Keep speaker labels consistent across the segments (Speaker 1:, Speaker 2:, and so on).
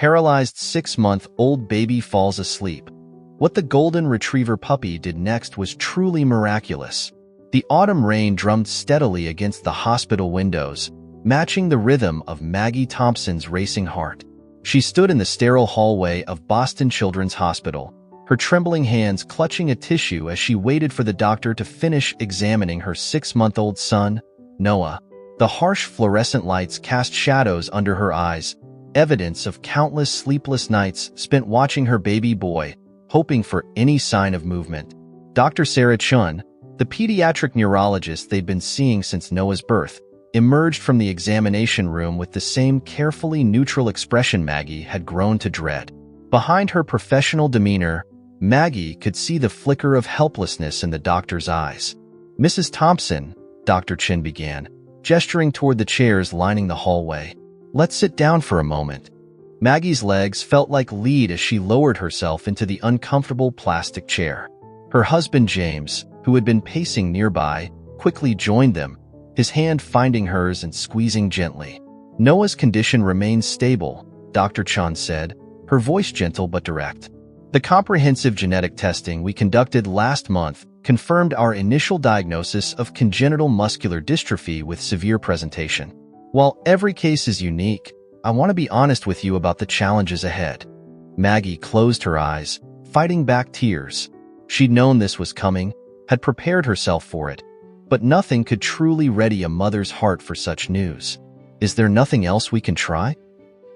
Speaker 1: Paralyzed 6-month-old baby falls asleep. What the golden retriever puppy did next was truly miraculous. The autumn rain drummed steadily against the hospital windows, matching the rhythm of Maggie Thompson's racing heart. She stood in the sterile hallway of Boston Children's Hospital, her trembling hands clutching a tissue as she waited for the doctor to finish examining her 6-month-old son, Noah. The harsh fluorescent lights cast shadows under her eyes, evidence of countless sleepless nights spent watching her baby boy, hoping for any sign of movement. Dr. Sarah Chun, the pediatric neurologist they'd been seeing since Noah's birth, emerged from the examination room with the same carefully neutral expression Maggie had grown to dread. Behind her professional demeanor, Maggie could see the flicker of helplessness in the doctor's eyes. "Mrs. Thompson," Dr. Chin began, gesturing toward the chairs lining the hallway. "Let's sit down for a moment." Maggie's legs felt like lead as she lowered herself into the uncomfortable plastic chair. Her husband James, who had been pacing nearby, quickly joined them, his hand finding hers and squeezing gently. "Noah's condition remains stable," Dr. Chan said, her voice gentle but direct. "The comprehensive genetic testing we conducted last month confirmed our initial diagnosis of congenital muscular dystrophy with severe presentation. While every case is unique, I want to be honest with you about the challenges ahead." Maggie closed her eyes, fighting back tears. She'd known this was coming, had prepared herself for it, but nothing could truly ready a mother's heart for such news. "Is there nothing else we can try?"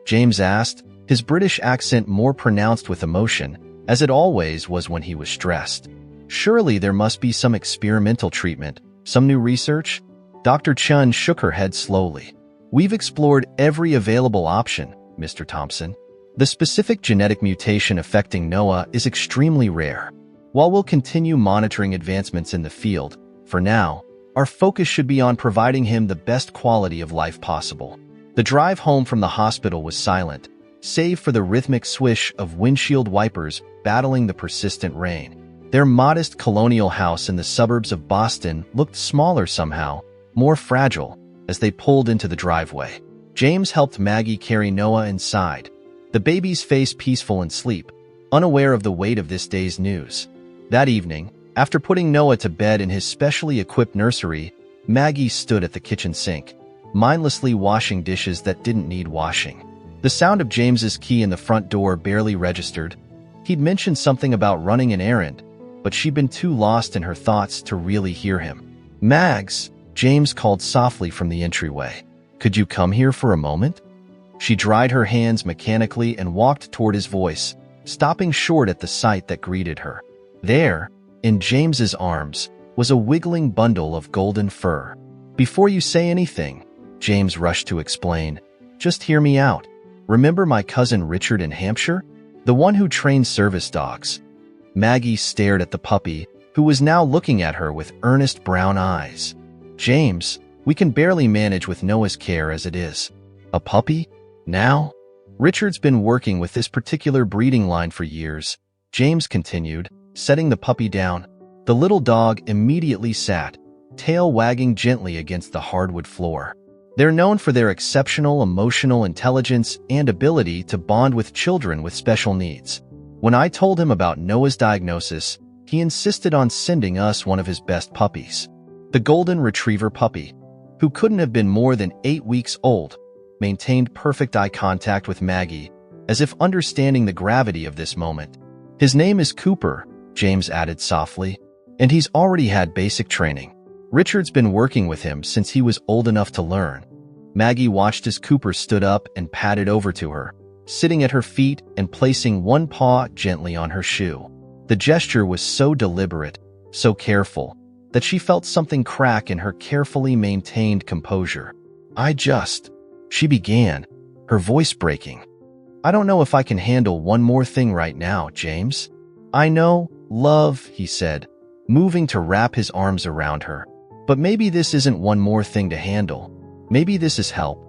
Speaker 1: James asked, his British accent more pronounced with emotion, as it always was when he was stressed. "Surely there must be some experimental treatment, some new research?" Dr. Chun shook her head slowly. "We've explored every available option, Mr. Thompson. The specific genetic mutation affecting Noah is extremely rare. While we'll continue monitoring advancements in the field, for now, our focus should be on providing him the best quality of life possible." The drive home from the hospital was silent, save for the rhythmic swish of windshield wipers battling the persistent rain. Their modest colonial house in the suburbs of Boston looked smaller somehow, more fragile, as they pulled into the driveway. James helped Maggie carry Noah inside, the baby's face peaceful in sleep, unaware of the weight of this day's news. That evening, after putting Noah to bed in his specially equipped nursery, Maggie stood at the kitchen sink, mindlessly washing dishes that didn't need washing. The sound of James's key in the front door barely registered. He'd mentioned something about running an errand, but she'd been too lost in her thoughts to really hear him. "Mags," James called softly from the entryway. "Could you come here for a moment?" She dried her hands mechanically and walked toward his voice, stopping short at the sight that greeted her. There, in James's arms, was a wiggling bundle of golden fur. "Before you say anything," James rushed to explain, "just hear me out. Remember my cousin Richard in Hampshire? The one who trained service dogs?" Maggie stared at the puppy, who was now looking at her with earnest brown eyes. "James, we can barely manage with Noah's care as it is. A puppy? Now?" "Richard's been working with this particular breeding line for years," James continued, setting the puppy down. The little dog immediately sat, tail wagging gently against the hardwood floor. "They're known for their exceptional emotional intelligence and ability to bond with children with special needs. When I told him about Noah's diagnosis, he insisted on sending us one of his best puppies. The golden retriever puppy, who couldn't have been more than 8 weeks old, maintained perfect eye contact with Maggie, as if understanding the gravity of this moment. "His name is Cooper," James added softly, "and he's already had basic training. Richard's been working with him since he was old enough to learn." Maggie watched as Cooper stood up and padded over to her, sitting at her feet and placing one paw gently on her shoe. The gesture was so deliberate, so careful, that she felt something crack in her carefully maintained composure. She began, her voice breaking. "I don't know if I can handle one more thing right now, James." "I know, love," he said, moving to wrap his arms around her. "But maybe this isn't one more thing to handle. Maybe this is help."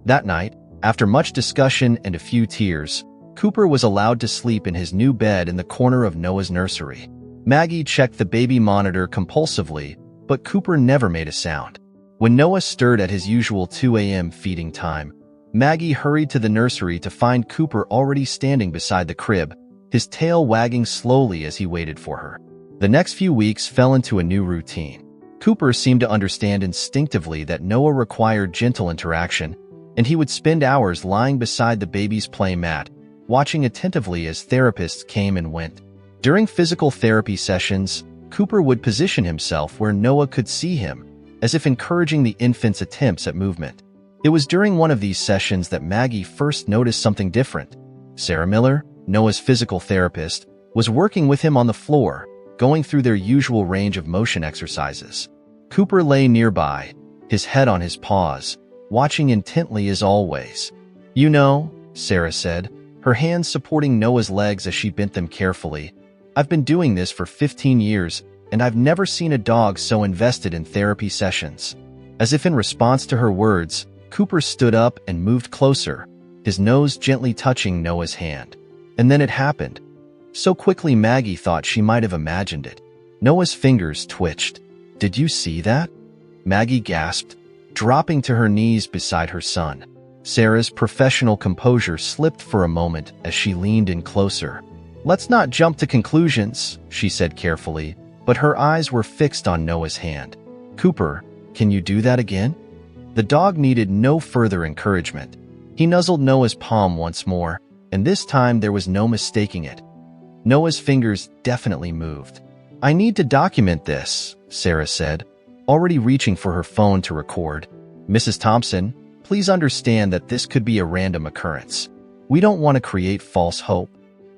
Speaker 1: That night, after much discussion and a few tears, Cooper was allowed to sleep in his new bed in the corner of Noah's nursery. Maggie checked the baby monitor compulsively, but Cooper never made a sound. When Noah stirred at his usual 2 a.m. feeding time, Maggie hurried to the nursery to find Cooper already standing beside the crib, his tail wagging slowly as he waited for her. The next few weeks fell into a new routine. Cooper seemed to understand instinctively that Noah required gentle interaction, and he would spend hours lying beside the baby's play mat, watching attentively as therapists came and went. During physical therapy sessions, Cooper would position himself where Noah could see him, as if encouraging the infant's attempts at movement. It was during one of these sessions that Maggie first noticed something different. Sarah Miller, Noah's physical therapist, was working with him on the floor, going through their usual range of motion exercises. Cooper lay nearby, his head on his paws, watching intently as always. "You know," Sarah said, her hands supporting Noah's legs as she bent them carefully, "I've been doing this for 15 years, and I've never seen a dog so invested in therapy sessions." As if in response to her words, Cooper stood up and moved closer, his nose gently touching Noah's hand. And then it happened. So quickly Maggie thought she might have imagined it. Noah's fingers twitched. "Did you see that?" Maggie gasped, dropping to her knees beside her son. Sarah's professional composure slipped for a moment as she leaned in closer. "Let's not jump to conclusions," she said carefully, but her eyes were fixed on Noah's hand. "Cooper, can you do that again?" The dog needed no further encouragement. He nuzzled Noah's palm once more, and this time there was no mistaking it. Noah's fingers definitely moved. "I need to document this," Sarah said, already reaching for her phone to record. "Mrs. Thompson, please understand that this could be a random occurrence. We don't want to create false hope."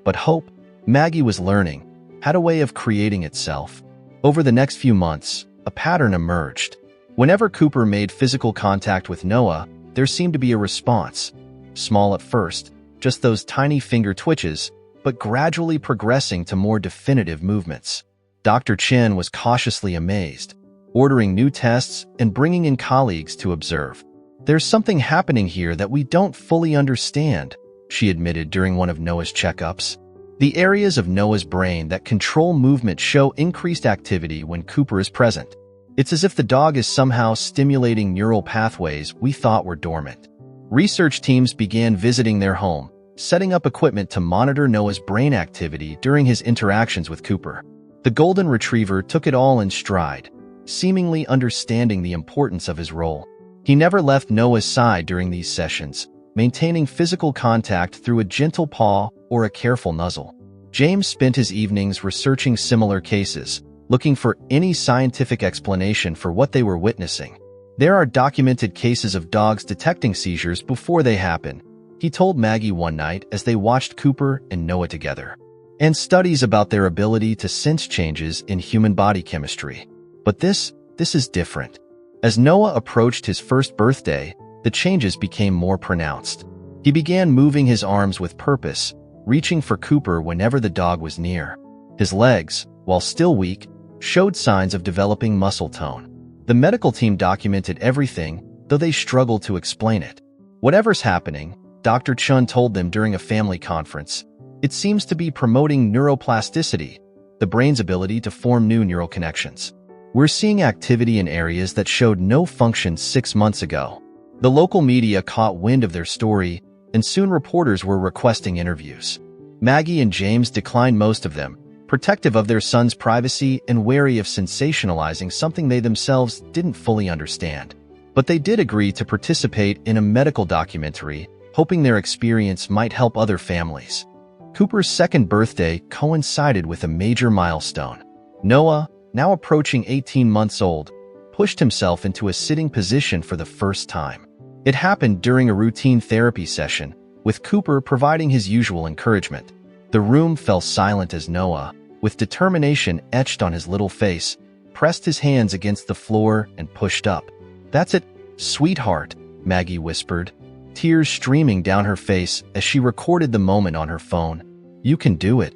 Speaker 1: But hope, Maggie was learning, had a way of creating itself. Over the next few months, a pattern emerged. Whenever Cooper made physical contact with Noah, there seemed to be a response. Small at first, just those tiny finger twitches, but gradually progressing to more definitive movements. Dr. Chen was cautiously amazed, ordering new tests and bringing in colleagues to observe. "There's something happening here that we don't fully understand," she admitted during one of Noah's checkups. "The areas of Noah's brain that control movement show increased activity when Cooper is present. It's as if the dog is somehow stimulating neural pathways we thought were dormant." Research teams began visiting their home, setting up equipment to monitor Noah's brain activity during his interactions with Cooper. The golden retriever took it all in stride, seemingly understanding the importance of his role. He never left Noah's side during these sessions, maintaining physical contact through a gentle paw or a careful nuzzle. James spent his evenings researching similar cases, looking for any scientific explanation for what they were witnessing. "There are documented cases of dogs detecting seizures before they happen," he told Maggie one night as they watched Cooper and Noah together. "And studies about their ability to sense changes in human body chemistry. But this is different." As Noah approached his first birthday, the changes became more pronounced. He began moving his arms with purpose, reaching for Cooper whenever the dog was near. His legs, while still weak, showed signs of developing muscle tone. The medical team documented everything, though they struggled to explain it. "Whatever's happening," Dr. Chun told them during a family conference, "it seems to be promoting neuroplasticity, the brain's ability to form new neural connections. We're seeing activity in areas that showed no function 6 months ago." The local media caught wind of their story, and soon reporters were requesting interviews. Maggie and James declined most of them, protective of their son's privacy and wary of sensationalizing something they themselves didn't fully understand. But they did agree to participate in a medical documentary, hoping their experience might help other families. Cooper's second birthday coincided with a major milestone. Noah, now approaching 18 months old, pushed himself into a sitting position for the first time. It happened during a routine therapy session, with Cooper providing his usual encouragement. The room fell silent as Noah, with determination etched on his little face, pressed his hands against the floor and pushed up. "That's it, sweetheart," Maggie whispered, tears streaming down her face as she recorded the moment on her phone. "You can do it."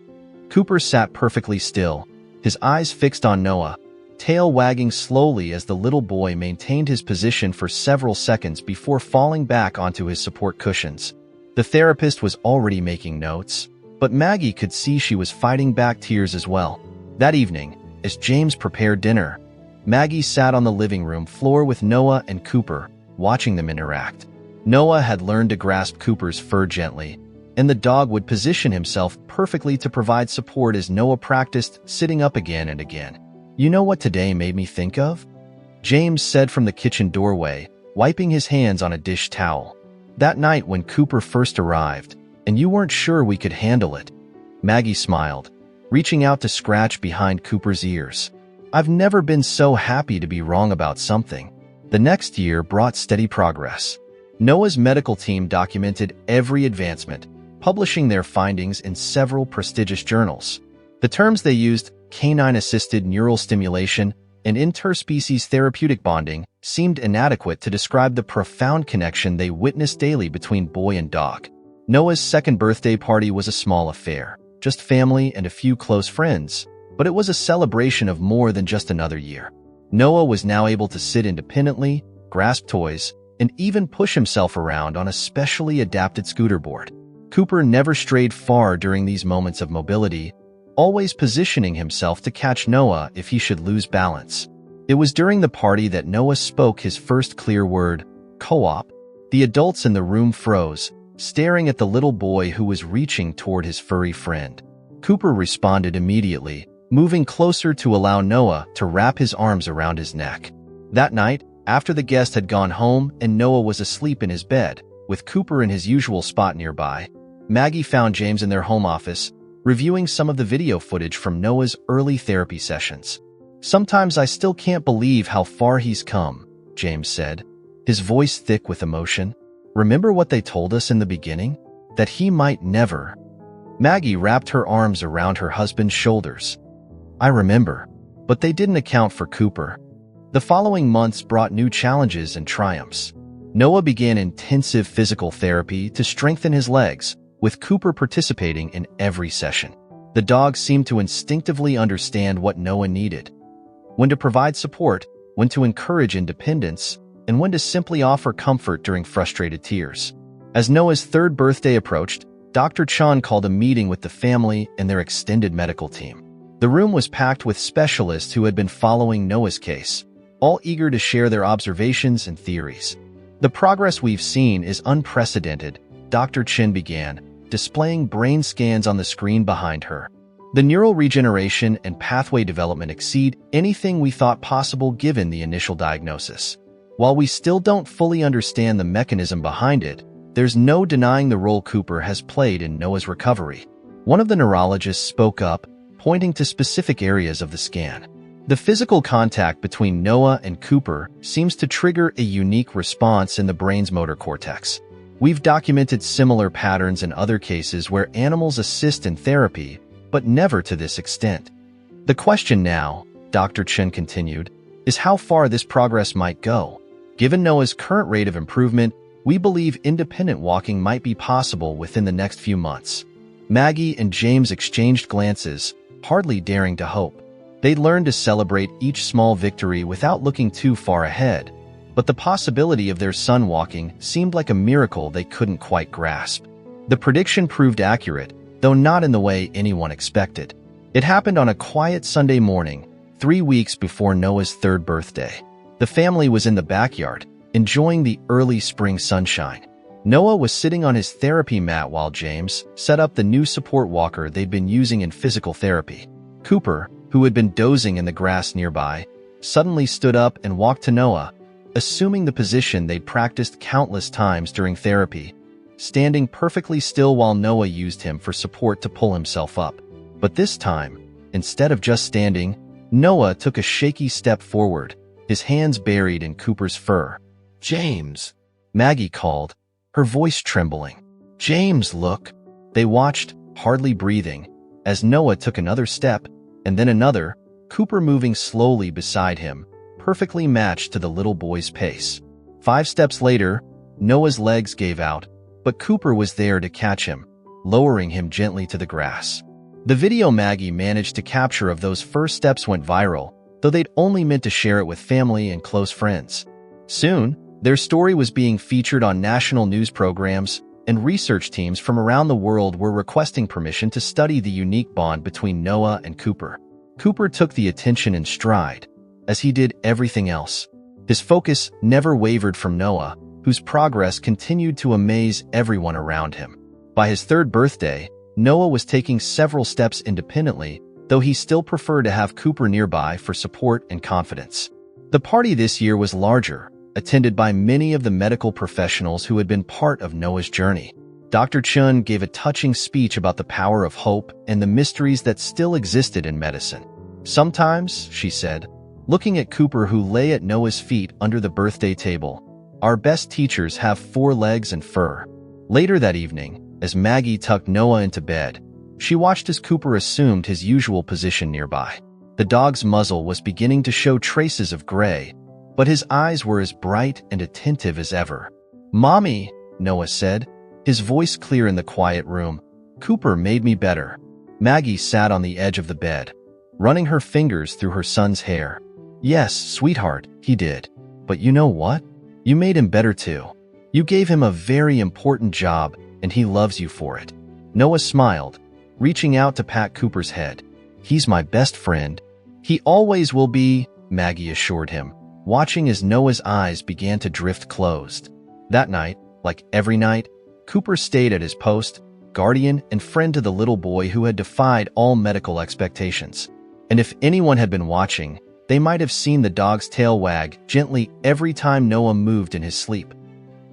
Speaker 1: Cooper sat perfectly still, his eyes fixed on Noah, tail wagging slowly as the little boy maintained his position for several seconds before falling back onto his support cushions. The therapist was already making notes, but Maggie could see she was fighting back tears as well. That evening, as James prepared dinner, Maggie sat on the living room floor with Noah and Cooper, watching them interact. Noah had learned to grasp Cooper's fur gently, and the dog would position himself perfectly to provide support as Noah practiced sitting up again and again. "You know what today made me think of?" James said from the kitchen doorway, wiping his hands on a dish towel. "That night when Cooper first arrived, and you weren't sure we could handle it." Maggie smiled, reaching out to scratch behind Cooper's ears. "I've never been so happy to be wrong about something." The next year brought steady progress. Noah's medical team documented every advancement, publishing their findings in several prestigious journals. The terms they used, canine-assisted neural stimulation and interspecies therapeutic bonding, seemed inadequate to describe the profound connection they witnessed daily between boy and dog. Noah's second birthday party was a small affair, just family and a few close friends, but it was a celebration of more than just another year. Noah was now able to sit independently, grasp toys, and even push himself around on a specially adapted scooter board. Cooper never strayed far during these moments of mobility, always positioning himself to catch Noah if he should lose balance. It was during the party that Noah spoke his first clear word, "co-op." The adults in the room froze, staring at the little boy who was reaching toward his furry friend. Cooper responded immediately, moving closer to allow Noah to wrap his arms around his neck. That night, after the guest had gone home and Noah was asleep in his bed, with Cooper in his usual spot nearby, Maggie found James in their home office, reviewing some of the video footage from Noah's early therapy sessions. "Sometimes I still can't believe how far he's come," James said, his voice thick with emotion. "Remember what they told us in the beginning? That he might never." Maggie wrapped her arms around her husband's shoulders. "I remember, but they didn't account for Cooper." The following months brought new challenges and triumphs. Noah began intensive physical therapy to strengthen his legs, with Cooper participating in every session. The dog seemed to instinctively understand what Noah needed: when to provide support, when to encourage independence, and when to simply offer comfort during frustrated tears. As Noah's third birthday approached, Dr. Chun called a meeting with the family and their extended medical team. The room was packed with specialists who had been following Noah's case, all eager to share their observations and theories. "The progress we've seen is unprecedented," Dr. Chin began, displaying brain scans on the screen behind her. "The neural regeneration and pathway development exceed anything we thought possible given the initial diagnosis. While we still don't fully understand the mechanism behind it, there's no denying the role Cooper has played in Noah's recovery." One of the neurologists spoke up, pointing to specific areas of the scan. "The physical contact between Noah and Cooper seems to trigger a unique response in the brain's motor cortex. We've documented similar patterns in other cases where animals assist in therapy, but never to this extent. The question now," Dr. Chen continued, "is how far this progress might go. Given Noah's current rate of improvement, we believe independent walking might be possible within the next few months." Maggie and James exchanged glances, hardly daring to hope. They'd learned to celebrate each small victory without looking too far ahead, but the possibility of their son walking seemed like a miracle they couldn't quite grasp. The prediction proved accurate, though not in the way anyone expected. It happened on a quiet Sunday morning, 3 weeks before Noah's third birthday. The family was in the backyard, enjoying the early spring sunshine. Noah was sitting on his therapy mat while James set up the new support walker they'd been using in physical therapy. Cooper, who had been dozing in the grass nearby, suddenly stood up and walked to Noah, assuming the position they'd practiced countless times during therapy, standing perfectly still while Noah used him for support to pull himself up. But this time, instead of just standing, Noah took a shaky step forward, his hands buried in Cooper's fur. "James," Maggie called, her voice trembling. "James, look." They watched, hardly breathing, as Noah took another step, and then another, Cooper moving slowly beside him, perfectly matched to the little boy's pace. 5 steps later, Noah's legs gave out, but Cooper was there to catch him, lowering him gently to the grass. The video Maggie managed to capture of those first steps went viral, though they'd only meant to share it with family and close friends. Soon, their story was being featured on national news programs, and research teams from around the world were requesting permission to study the unique bond between Noah and Cooper. Cooper took the attention in stride, as he did everything else. His focus never wavered from Noah, whose progress continued to amaze everyone around him. By his third birthday, Noah was taking several steps independently, though he still preferred to have Cooper nearby for support and confidence. The party this year was larger, attended by many of the medical professionals who had been part of Noah's journey. Dr. Chun gave a touching speech about the power of hope and the mysteries that still existed in medicine. "Sometimes," she said, looking at Cooper who lay at Noah's feet under the birthday table, "our best teachers have 4 legs and fur." Later that evening, as Maggie tucked Noah into bed, she watched as Cooper assumed his usual position nearby. The dog's muzzle was beginning to show traces of gray, but his eyes were as bright and attentive as ever. "Mommy," Noah said, his voice clear in the quiet room, "Cooper made me better." Maggie sat on the edge of the bed, running her fingers through her son's hair. "Yes, sweetheart, he did. But you know what? You made him better too. You gave him a very important job, and he loves you for it." Noah smiled, reaching out to pat Cooper's head. "He's my best friend. He always will be," Maggie assured him, watching as Noah's eyes began to drift closed. That night, like every night, Cooper stayed at his post, guardian and friend to the little boy who had defied all medical expectations. And if anyone had been watching, they might have seen the dog's tail wag gently every time Noah moved in his sleep.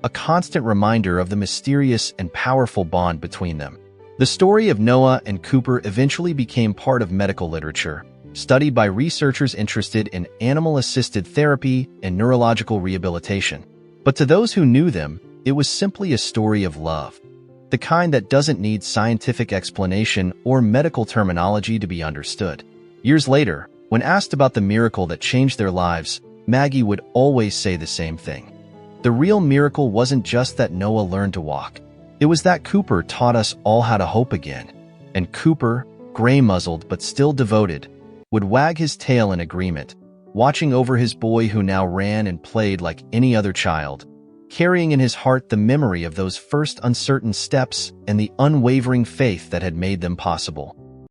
Speaker 1: A constant reminder of the mysterious and powerful bond between them. The story of Noah and Cooper eventually became part of medical literature, studied by researchers interested in animal-assisted therapy and neurological rehabilitation. But to those who knew them, it was simply a story of love, the kind that doesn't need scientific explanation or medical terminology to be understood. Years later, when asked about the miracle that changed their lives, Maggie would always say the same thing. The real miracle wasn't just that Noah learned to walk. It was that Cooper taught us all how to hope again. And Cooper, gray-muzzled but still devoted, would wag his tail in agreement, watching over his boy who now ran and played like any other child, carrying in his heart the memory of those first uncertain steps and the unwavering faith that had made them possible.